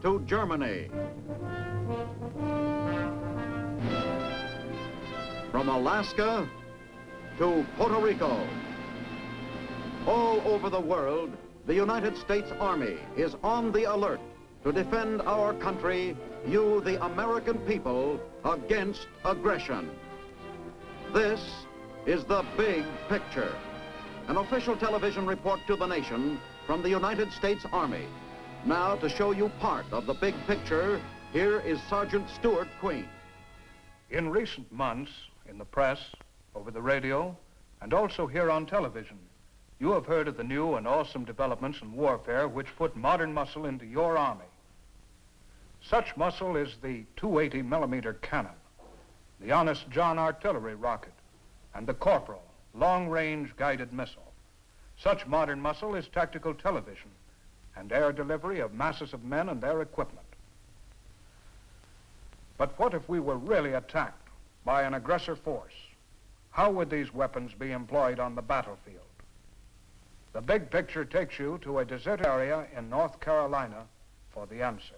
to Germany. From Alaska to Puerto Rico. All over the world, the United States Army is on the alert to defend our country, you, the American people, against aggression. This is the big picture. An official television report to the nation from the United States Army. Now, to show you part of the big picture, here is Sergeant Stuart Queen. In recent months, in the press, over the radio, and also here on television, you have heard of the new and awesome developments in warfare which put modern muscle into your army. Such muscle is the 280-millimeter cannon, the Honest John artillery rocket, and the Corporal long-range guided missile. Such modern muscle is tactical television and air delivery of masses of men and their equipment. But what if we were really attacked by an aggressor force? How would these weapons be employed on the battlefield? The big picture takes you to a deserted area in North Carolina for the answer.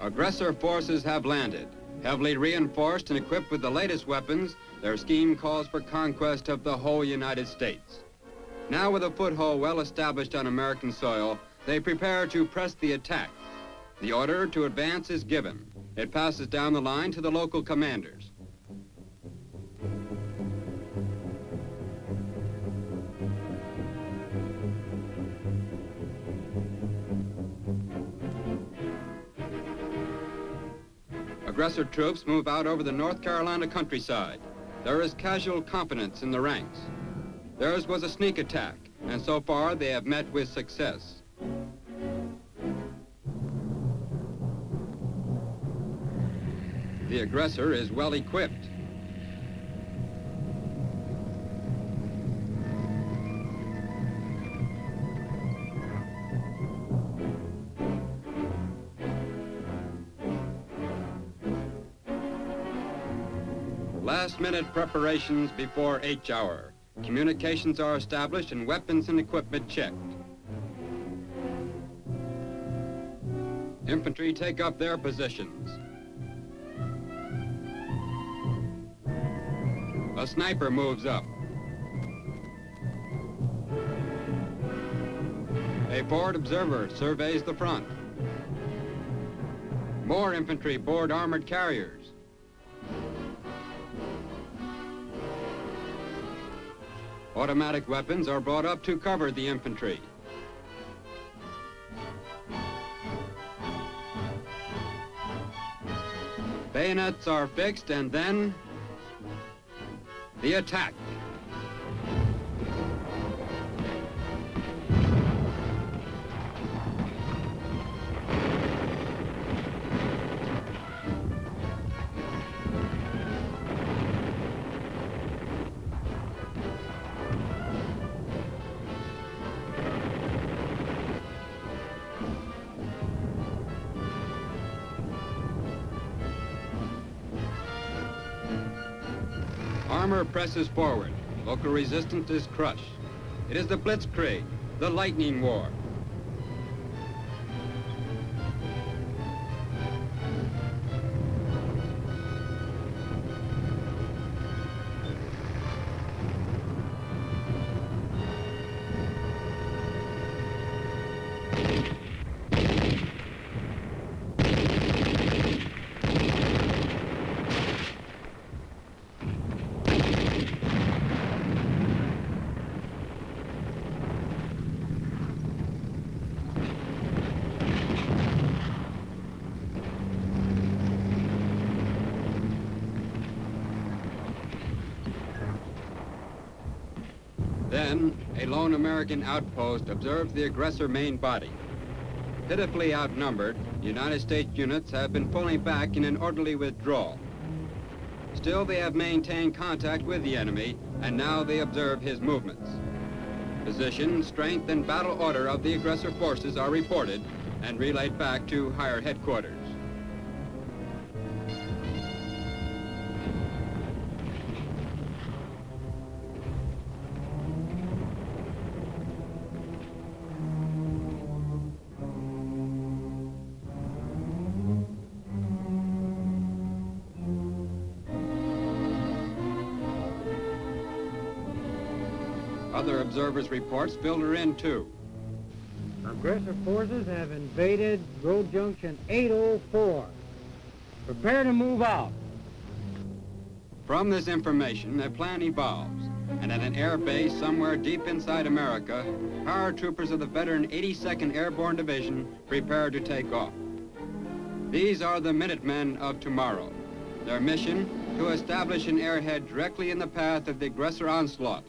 Aggressor forces have landed. Heavily reinforced and equipped with the latest weapons, their scheme calls for conquest of the whole United States. Now, with a foothold well established on American soil, they prepare to press the attack. The order to advance is given. It passes down the line to the local commanders. Aggressor troops move out over the North Carolina countryside. There is casual confidence in the ranks. Theirs was a sneak attack, and so far they have met with success. The aggressor is well equipped. Last-minute preparations before H hour. Communications are established and weapons and equipment checked. Infantry take up their positions. A sniper moves up. A forward observer surveys the front. More infantry board armored carriers. Automatic weapons are brought up to cover the infantry. Bayonets are fixed, and then the attack. Armor presses forward. Local resistance is crushed. It is the Blitzkrieg, the lightning war. Then, a lone American outpost observes the aggressor main body. Pitifully outnumbered, United States units have been pulling back in an orderly withdrawal. Still, they have maintained contact with the enemy, and now they observe his movements. Position, strength, and battle order of the aggressor forces are reported and relayed back to higher headquarters. Other observers' reports filter in, too. Aggressor forces have invaded Road Junction 804. Prepare to move out. From this information, a plan evolves, and at an air base somewhere deep inside America, paratroopers of the veteran 82nd Airborne Division prepare to take off. These are the Minutemen of tomorrow. Their mission, to establish an airhead directly in the path of the aggressor onslaught,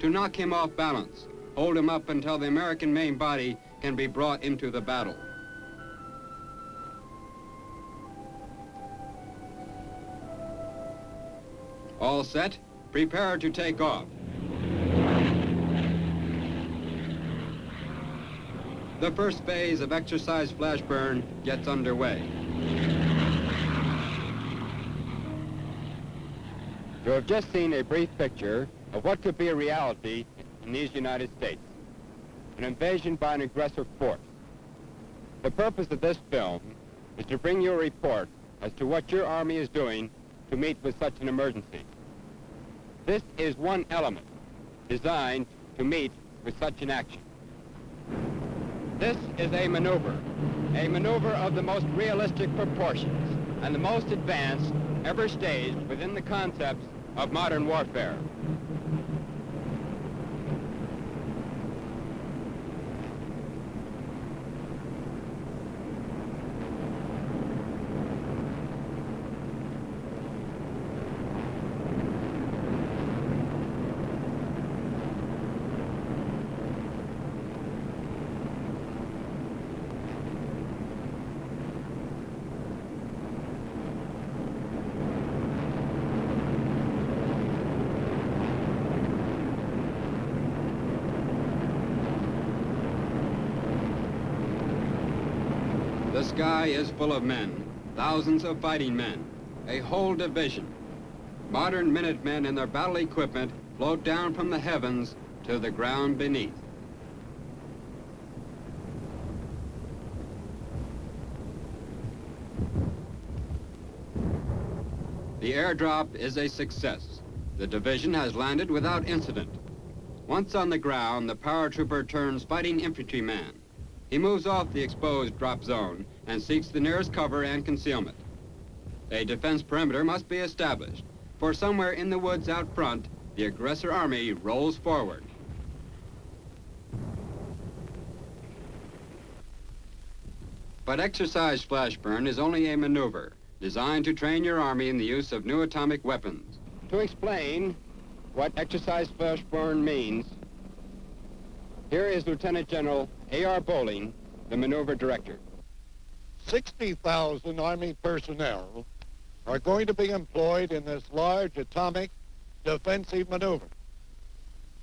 to knock him off balance, hold him up until the American main body can be brought into the battle. All set, prepare to take off. The first phase of exercise Flashburn gets underway. You have just seen a brief picture of what could be a reality in these United States, an invasion by an aggressor force. The purpose of this film is to bring you a report as to what your Army is doing to meet with such an emergency. This is one element designed to meet with such an action. This is a maneuver of the most realistic proportions and the most advanced ever staged within the concepts of modern warfare. The sky is full of men, thousands of fighting men, a whole division. Modern Minutemen and their battle equipment float down from the heavens to the ground beneath. The airdrop is a success. The division has landed without incident. Once on the ground, the paratrooper turns fighting infantryman. He moves off the exposed drop zone and seeks the nearest cover and concealment. A defense perimeter must be established, for somewhere in the woods out front, the aggressor army rolls forward. But exercise Flashburn is only a maneuver designed to train your army in the use of new atomic weapons. To explain what exercise Flashburn means, here is Lieutenant General A.R. Bowling, the maneuver director. 60,000 Army personnel are going to be employed in this large atomic defensive maneuver,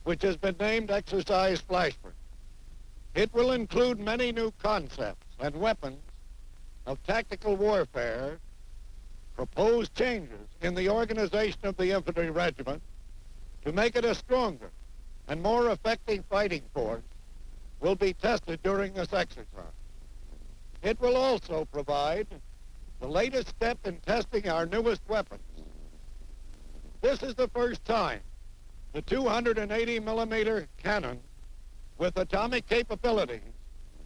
which has been named Exercise Flashburn. It will include many new concepts and weapons of tactical warfare, proposed changes in the organization of the infantry regiment to make it a stronger and more effective fighting force will be tested during this exercise. It will also provide the latest step in testing our newest weapons. This is the first time the 280 millimeter cannon with atomic capabilities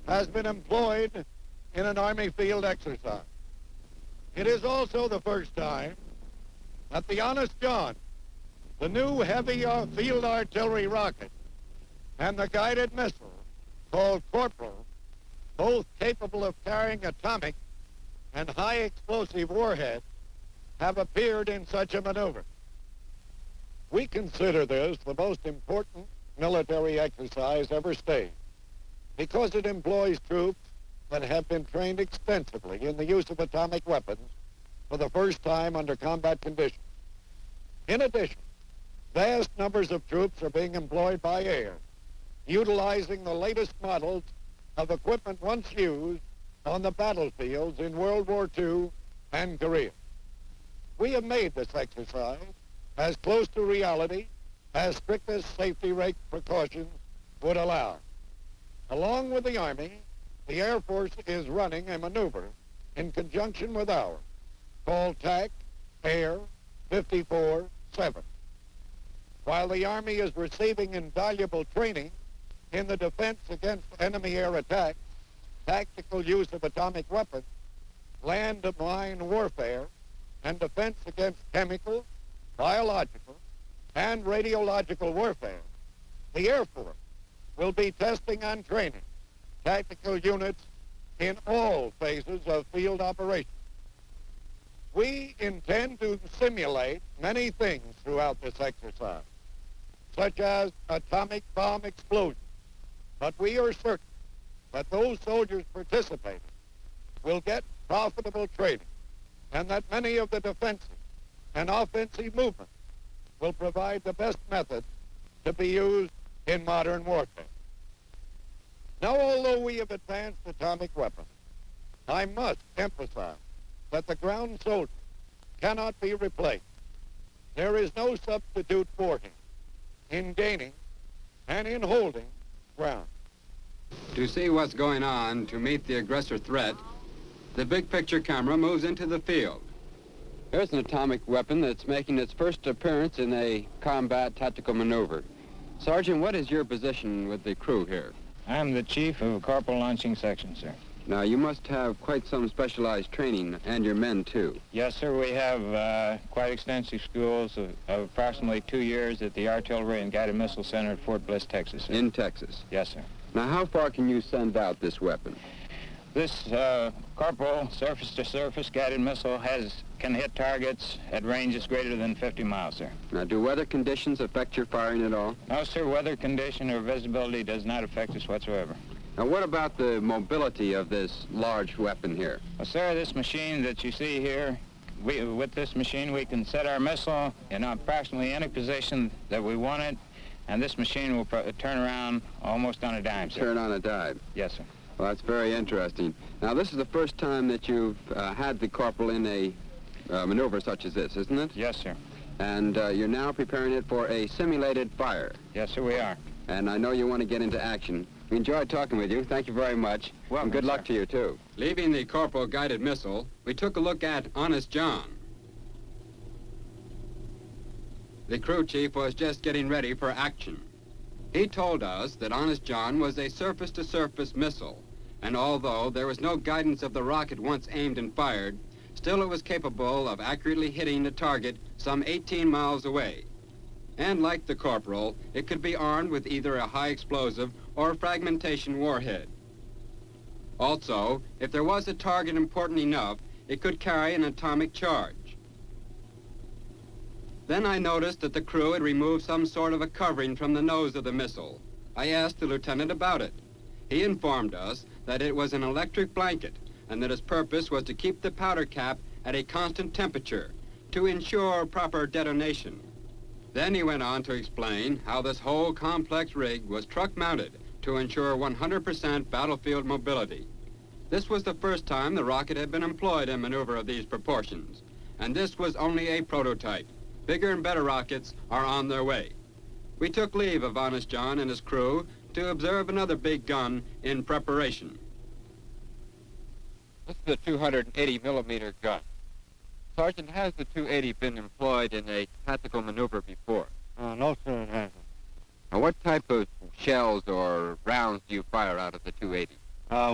has been employed in an Army field exercise. It is also the first time that the Honest John, the new heavy field artillery rocket, and the guided missile called Corporal, both capable of carrying atomic and high explosive warheads, have appeared in such a maneuver. We consider this the most important military exercise ever staged because it employs troops that have been trained extensively in the use of atomic weapons for the first time under combat conditions. In addition, vast numbers of troops are being employed by air, utilizing the latest models of equipment once used on the battlefields in World War II and Korea. We have made this exercise as close to reality as strictest safety rate precautions would allow. Along with the Army, the Air Force is running a maneuver in conjunction with ours called TAC Air 54-7. while the Army is receiving invaluable training in the defense against enemy air attack, tactical use of atomic weapons, land-mine warfare, and defense against chemical, biological, and radiological warfare, the Air Force will be testing and training tactical units in all phases of field operations. We intend to simulate many things throughout this exercise, such as atomic bomb explosions, but we are certain that those soldiers participating will get profitable training and that many of the defensive and offensive movements will provide the best methods to be used in modern warfare. Now, although we have advanced atomic weapons, I must emphasize that the ground soldier cannot be replaced. There is no substitute for him in gaining and in holding ground. To see what's going on, to meet the aggressor threat, the big picture camera moves into the field. Here's an atomic weapon that's making its first appearance in a combat tactical maneuver. Sergeant, what is your position with the crew here? I'm the chief of a corporal launching section, sir. Now, you must have quite some specialized training, and your men, too. Yes, sir. We have quite extensive schools of approximately 2 years at the Artillery and Guided Missile Center at Fort Bliss, Texas, sir. In Texas? Yes, sir. Now, how far can you send out this weapon? This corporal surface-to-surface guided missile can hit targets at ranges greater than 50 miles, sir. Now, do weather conditions affect your firing at all? No, sir. Weather condition or visibility does not affect us whatsoever. Now, what about the mobility of this large weapon here? Well, sir, this machine that you see here, with this machine, we can set our missile in approximately any position that we want it, and this machine will turn around almost on a dime, sir. Turn on a dime? Yes, sir. Well, that's very interesting. Now, this is the first time that you've had the corporal in a maneuver such as this, isn't it? Yes, sir. And you're now preparing it for a simulated fire. Yes, sir, we are. And I know you want to get into action. We enjoyed talking with you. Thank you very much. Welcome, and good luck sir. to you, too. Leaving the corporal guided missile, we took a look at Honest John. The crew chief was just getting ready for action. He told us that Honest John was a surface-to-surface missile, and although there was no guidance of the rocket once aimed and fired, still it was capable of accurately hitting the target some 18 miles away. And like the corporal, it could be armed with either a high explosive or fragmentation warhead. Also, if there was a target important enough, it could carry an atomic charge. Then I noticed that the crew had removed some sort of a covering from the nose of the missile. I asked the lieutenant about it. He informed us that it was an electric blanket and that its purpose was to keep the powder cap at a constant temperature to ensure proper detonation. Then he went on to explain how this whole complex rig was truck-mounted to ensure 100% battlefield mobility. This was the first time the rocket had been employed in maneuver of these proportions, and this was only a prototype. Bigger and better rockets are on their way. We took leave of Honest John and his crew to observe another big gun in preparation. This is a 280 millimeter gun. Sergeant, has the 280 been employed in a tactical maneuver before? No, sir, it hasn't. Now, what type of shells or rounds do you fire out of the 280?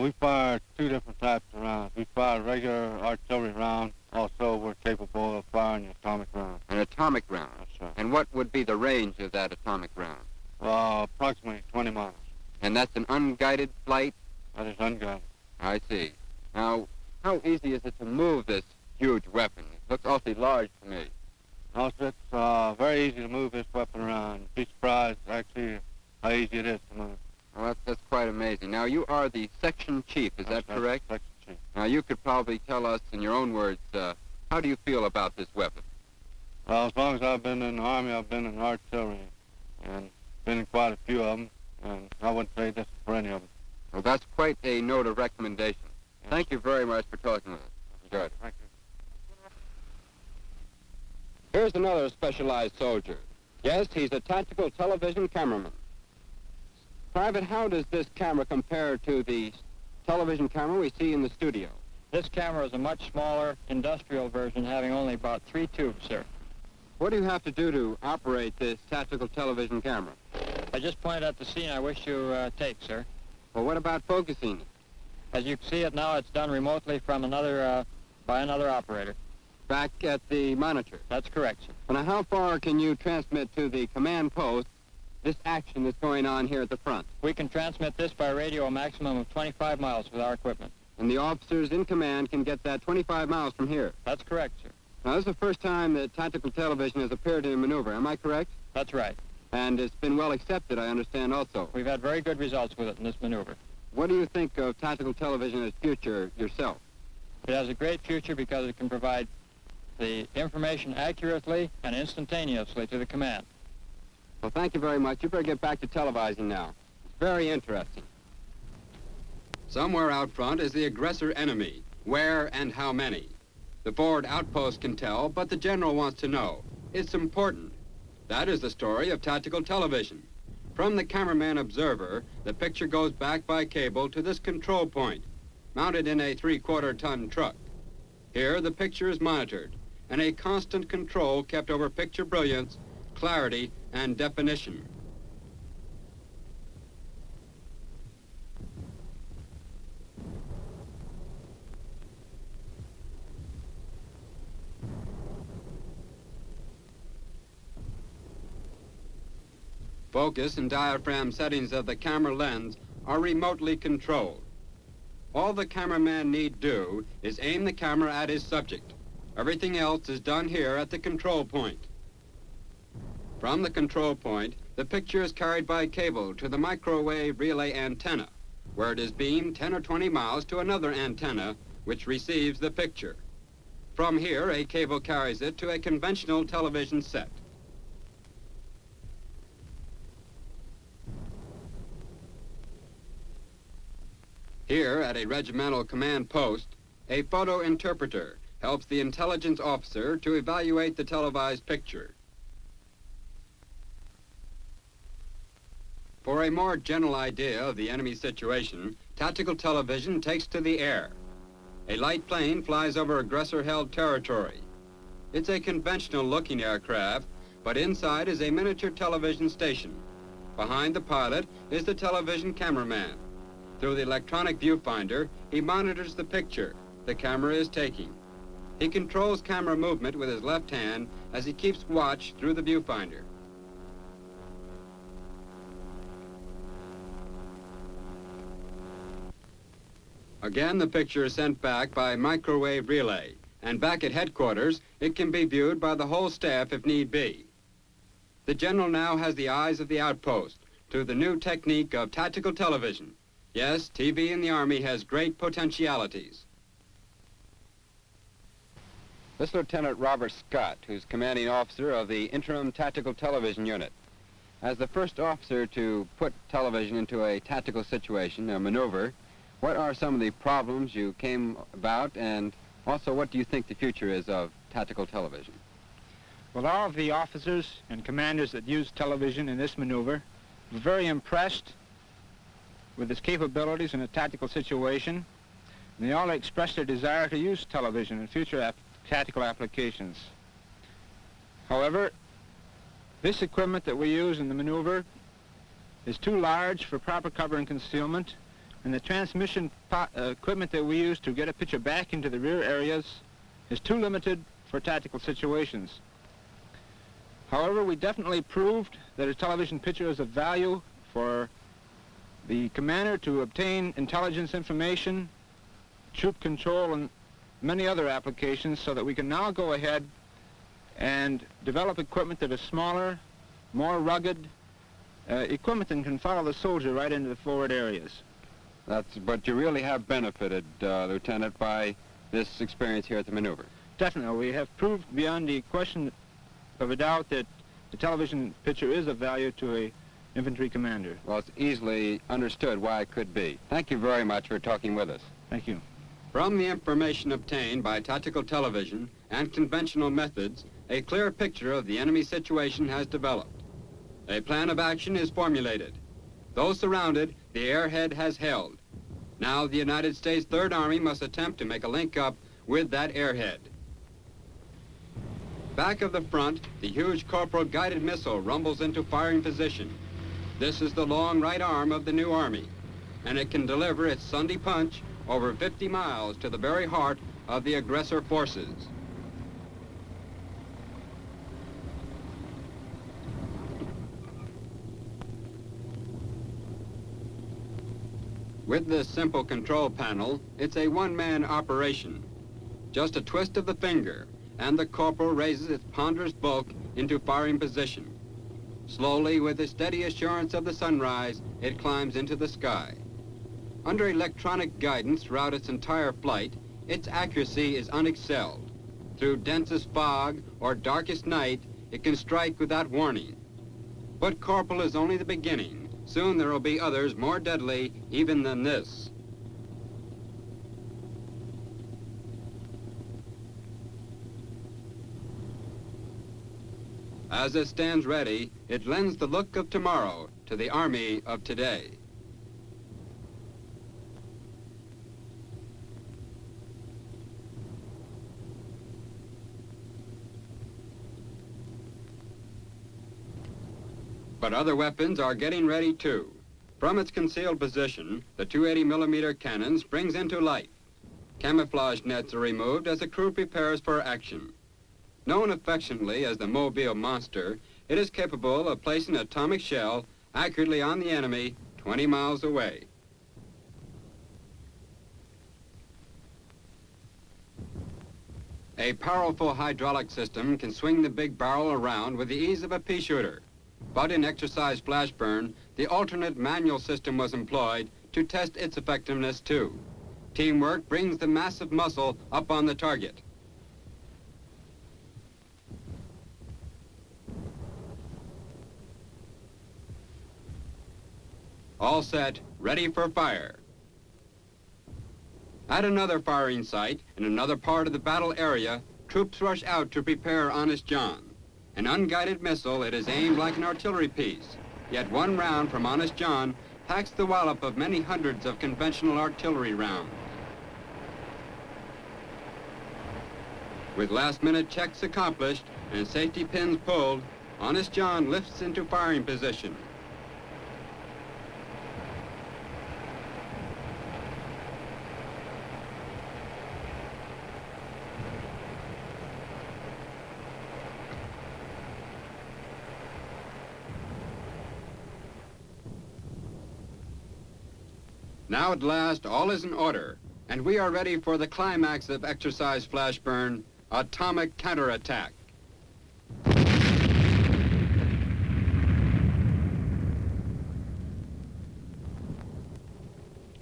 We fire two different types of rounds. We fire regular artillery rounds. Also, we're capable of firing the atomic round. An atomic round? That's right. And what would be the range of that atomic round? Approximately 20 miles. And that's an unguided flight? That is unguided. I see. Now, how easy is it to move this huge weapon? It looks awfully large to me. No, sir, it's very easy to move this weapon around. You'd be surprised, actually, how easy it is to move. Well, that's quite amazing. Now, you are the section chief, is that correct? Section chief. Now, you could probably tell us in your own words, how do you feel about this weapon? Well, as long as I've been in the Army, I've been in artillery, and been in quite a few of them, and I wouldn't say this for any of them. Well, that's quite a note of recommendation. Yes. Thank you very much for talking with us. Enjoyed it. Thank you. Here's another specialized soldier. Yes, he's a tactical television cameraman. Private, how does this camera compare to the television camera we see in the studio? This camera is a much smaller industrial version, having only about 3 tubes, sir. What do you have to do to operate this tactical television camera? I just pointed at the scene I wish to take, sir. Well, what about focusing? As you see it now, it's done remotely from by another operator. Back at the monitor? That's correct, sir. Now, how far can you transmit to the command post this action that's going on here at the front? We can transmit this by radio a maximum of 25 miles with our equipment. And the officers in command can get that 25 miles from here? That's correct, sir. Now, this is the first time that tactical television has appeared in a maneuver. Am I correct? That's right. And it's been well accepted, I understand, also. We've had very good results with it in this maneuver. What do you think of tactical television as future yourself? It has a great future because it can provide the information accurately and instantaneously to the command. Well, thank you very much. You better get back to televising now. It's very interesting. Somewhere out front is the aggressor enemy. Where and how many? The forward outpost can tell, but the general wants to know. It's important. That is the story of tactical television. From the cameraman observer, the picture goes back by cable to this control point, mounted in a 3/4-ton truck. Here, the picture is monitored, and a constant control kept over picture brilliance, clarity, and definition. Focus and diaphragm settings of the camera lens are remotely controlled. All the cameraman need do is aim the camera at his subject. Everything else is done here at the control point. From the control point, the picture is carried by cable to the microwave relay antenna, where it is beamed 10 or 20 miles to another antenna, which receives the picture. From here, a cable carries it to a conventional television set. Here, at a regimental command post, a photo interpreter helps the intelligence officer to evaluate the televised picture. For a more general idea of the enemy situation, tactical television takes to the air. A light plane flies over aggressor-held territory. It's a conventional-looking aircraft, but inside is a miniature television station. Behind the pilot is the television cameraman. Through the electronic viewfinder, he monitors the picture the camera is taking. He controls camera movement with his left hand as he keeps watch through the viewfinder. Again, the picture is sent back by microwave relay, and back at headquarters, it can be viewed by the whole staff if need be. The general now has the eyes of the outpost to the new technique of tactical television. Yes, TV in the Army has great potentialities. This is Lieutenant Robert Scott, who's commanding officer of the Interim Tactical Television Unit. As the first officer to put television into a tactical situation, a maneuver, what are some of the problems you came about, and also what do you think the future is of tactical television? Well, all of the officers and commanders that used television in this maneuver were very impressed with its capabilities in a tactical situation, and they all expressed their desire to use television in future tactical applications. However, this equipment that we use in the maneuver is too large for proper cover and concealment, and the transmission equipment that we use to get a picture back into the rear areas is too limited for tactical situations. However, we definitely proved that a television picture is of value for the commander to obtain intelligence information, troop control, and many other applications, so that we can now go ahead and develop equipment that is smaller, more rugged, equipment that can follow the soldier right into the forward areas. But you really have benefited, Lieutenant, by this experience here at the maneuver. Definitely. We have proved beyond the question of a doubt that the television picture is of value to a infantry commander. Well, it's easily understood why it could be. Thank you very much for talking with us. Thank you. From the information obtained by tactical television and conventional methods, a clear picture of the enemy situation has developed. A plan of action is formulated. Though surrounded, the airhead has held. Now the United States Third Army must attempt to make a link-up with that airhead. back of the front, the huge Corporal guided missile rumbles into firing position. This is the long right arm of the new Army, and it can deliver its Sunday punch over 50 miles to the very heart of the aggressor forces. With this simple control panel, it's a one-man operation. Just a twist of the finger, and the Corporal raises its ponderous bulk into firing position. Slowly, with the steady assurance of the sunrise, it climbs into the sky. Under electronic guidance throughout its entire flight, its accuracy is unexcelled. Through densest fog or darkest night, it can strike without warning. But Corporal is only the beginning. Soon there will be others more deadly even than this. As it stands ready, it lends the look of tomorrow to the Army of today. But other weapons are getting ready too. From its concealed position, the 280mm cannon springs into life. Camouflage nets are removed as the crew prepares for action. Known affectionately as the Mobile Monster, it is capable of placing an atomic shell accurately on the enemy 20 miles away. A powerful hydraulic system can swing the big barrel around with the ease of a pea shooter. But in exercise flashburn, the alternate manual system was employed to test its effectiveness too. Teamwork brings the massive muscle up on the target. All set, ready for fire. At another firing site, in another part of the battle area, troops rush out to prepare Honest John. An unguided missile, it is aimed like an artillery piece. Yet one round from Honest John packs the wallop of many hundreds of conventional artillery rounds. With last-minute checks accomplished and safety pins pulled, Honest John lifts into firing position. Now at last, all is in order, and we are ready for the climax of exercise flashburn, atomic counterattack.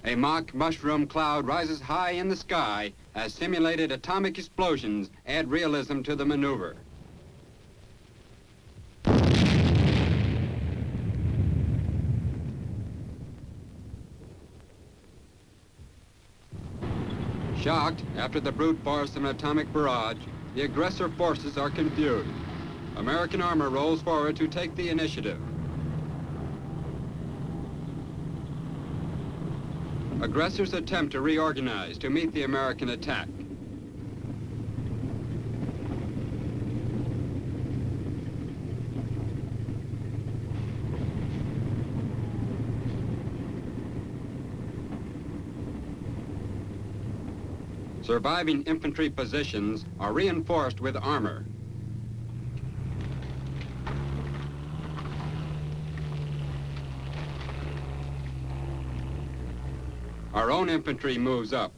A mock mushroom cloud rises high in the sky as simulated atomic explosions add realism to the maneuver. Shocked after the brute force of an atomic barrage, the aggressor forces are confused. American armor rolls forward to take the initiative. Aggressors attempt to reorganize to meet the American attack. Surviving infantry positions are reinforced with armor. Our own infantry moves up.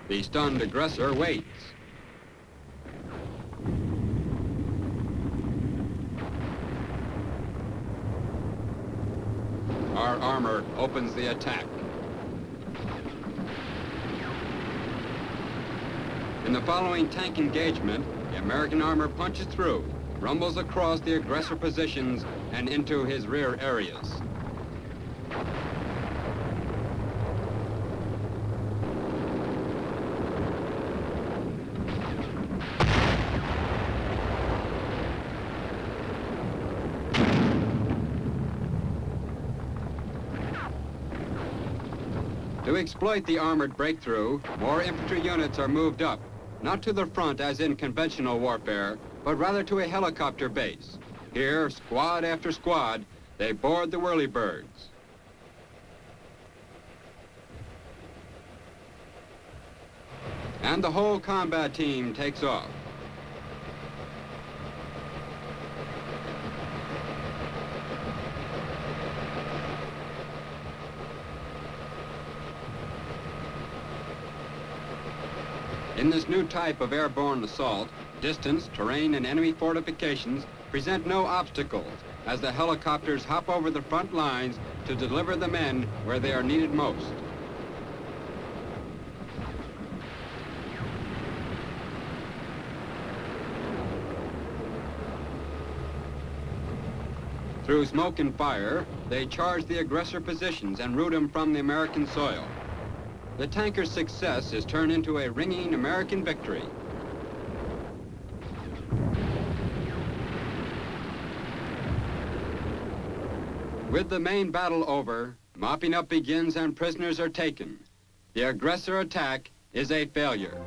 The stunned aggressor waits. Our armor opens the attack. In the following tank engagement, the American armor punches through, rumbles across the aggressor positions and into his rear areas. To exploit the armored breakthrough, more infantry units are moved up. not to the front as in conventional warfare, but rather to a helicopter base. Here, squad after squad, they board the whirlybirds. And the whole combat team takes off. In this new type of airborne assault, distance, terrain, and enemy fortifications present no obstacles as the helicopters hop over the front lines to deliver the men where they are needed most. Through smoke and fire, they charge the aggressor positions and rout them from the American soil. The tanker's success is turned into a ringing American victory. With the main battle over, mopping up begins and prisoners are taken. The aggressor attack is a failure.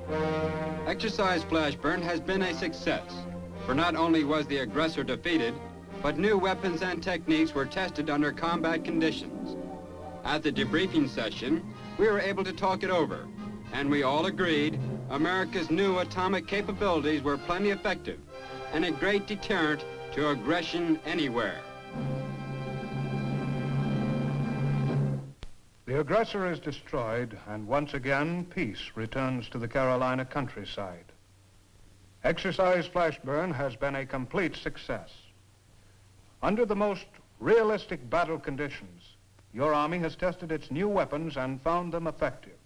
Exercise Flashburn has been a success, for not only was the aggressor defeated, but new weapons and techniques were tested under combat conditions. At the debriefing session, we were able to talk it over, and we all agreed America's new atomic capabilities were plenty effective and a great deterrent to aggression anywhere. The aggressor is destroyed, and once again, peace returns to the Carolina countryside. Exercise Flashburn has been a complete success. Under the most realistic battle conditions, your Army has tested its new weapons and found them effective.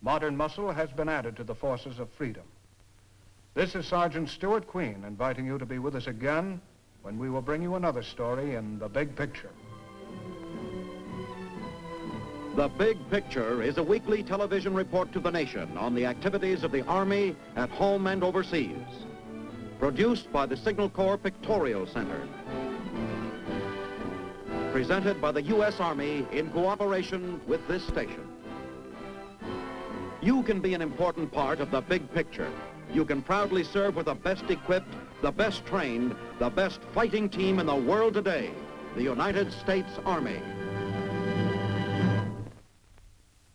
Modern muscle has been added to the forces of freedom. This is Sergeant Stuart Queen inviting you to be with us again when we will bring you another story in The Big Picture. The Big Picture is a weekly television report to the nation on the activities of the Army at home and overseas. Produced by the Signal Corps Pictorial Center. Presented by the U.S. Army in cooperation with this station. You can be an important part of the big picture. You can proudly serve with the best equipped, the best trained, the best fighting team in the world today, the United States Army.